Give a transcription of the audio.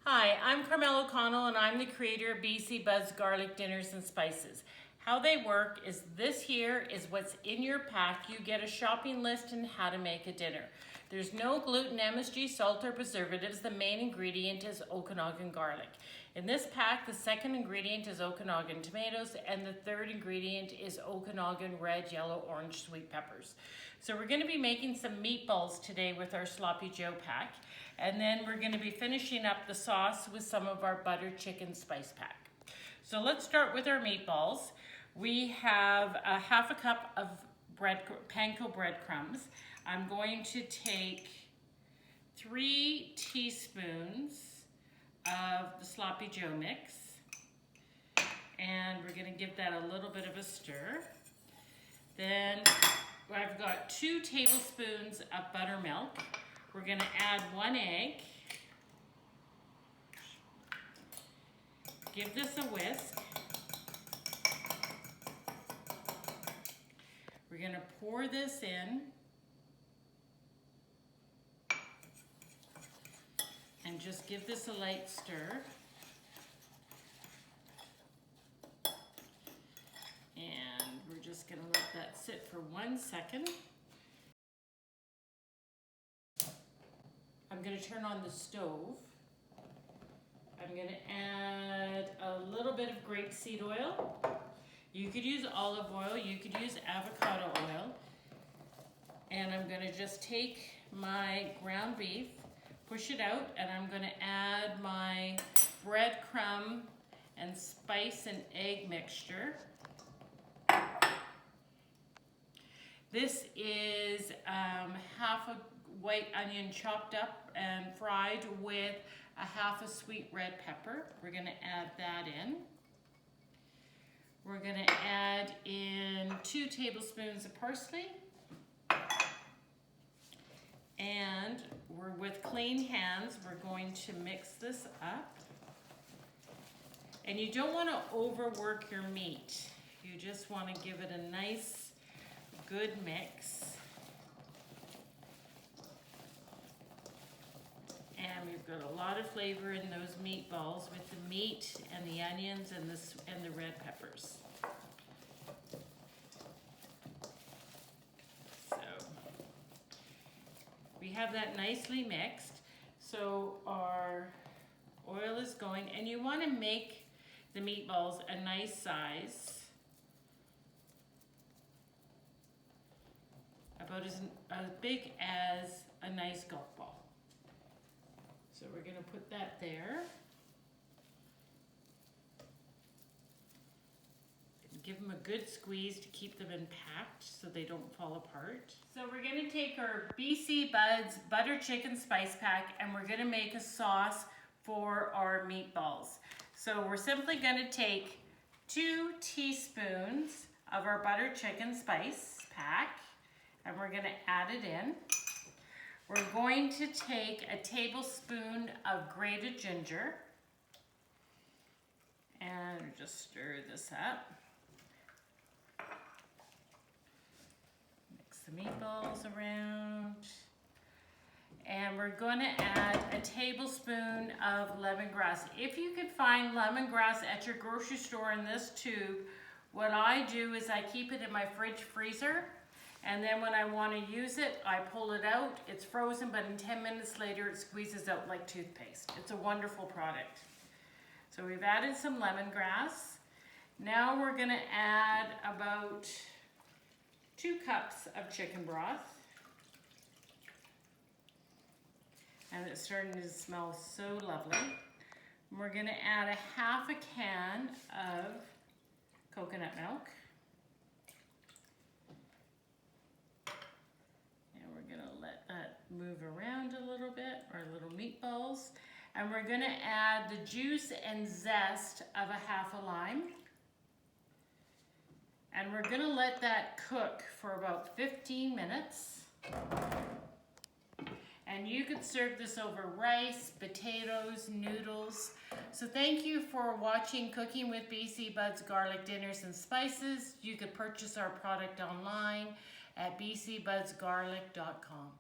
Hi, I'm Carmel O'Connell and I'm the creator of BC Buds Garlic Dinners and Spices. How they work is this here is what's in your pack. You get a shopping list on how to make a dinner. There's no gluten, MSG, salt, or preservatives. The main ingredient is Okanagan garlic. In this pack, the second ingredient is Okanagan tomatoes, and the third ingredient is Okanagan red, yellow, orange sweet peppers. So we're going to be making some meatballs today with our Sloppy Joe pack, and then we're going to be finishing up the sauce with some of our butter chicken spice pack. So let's start with our meatballs. We have a half a cup of panko breadcrumbs. I'm going to take 3 teaspoons of the Sloppy Joe mix, and we're going to give that a little bit of a stir. Then I've got 2 tablespoons of buttermilk. We're going to add 1 egg. Give this a whisk. We're going to pour this in and just give this a light stir. And we're just going to let that sit for 1 second. I'm going to turn on the stove. I'm going to add a little bit of grapeseed oil. You could use olive oil, you could use avocado oil. And I'm going to just take my ground beef, push it out, and I'm going to add my breadcrumb and spice and egg mixture. This is half a white onion chopped up and fried with a half a sweet red pepper. We're going to add that in. We're going to add in 2 tablespoons of parsley. And with clean hands, we're going to mix this up. And you don't want to overwork your meat. You just want to give it a nice, good mix. And we've got a lot of flavor in those meatballs with the meat and the onions and the red peppers. So we have that nicely mixed. So our oil is going, and you want to make the meatballs a nice size, about as big as a nice golf ball. So we're going to put that there. Give them a good squeeze to keep them impact so they don't fall apart. So we're going to take our BC Buds Butter Chicken Spice Pack and we're going to make a sauce for our meatballs. So we're simply going to take 2 teaspoons of our butter chicken spice pack and we're going to add it in. We're going to take a tablespoon of grated ginger and just stir this up. Mix the meatballs around. And we're going to add a tablespoon of lemongrass. If you could find lemongrass at your grocery store in this tube, what I do is I keep it in my fridge freezer. And then when I want to use it, I pull it out. It's frozen, but in 10 minutes later, it squeezes out like toothpaste. It's a wonderful product. So we've added some lemongrass. Now we're going to add about 2 cups of chicken broth. And it's starting to smell so lovely. And we're going to add a half a can of coconut milk. Move around a little bit, our little meatballs. And we're going to add the juice and zest of a half a lime. And we're going to let that cook for about 15 minutes. And you could serve this over rice, potatoes, noodles. So thank you for watching Cooking with BC Buds Garlic Dinners and Spices. You could purchase our product online at bcbudsgarlic.com.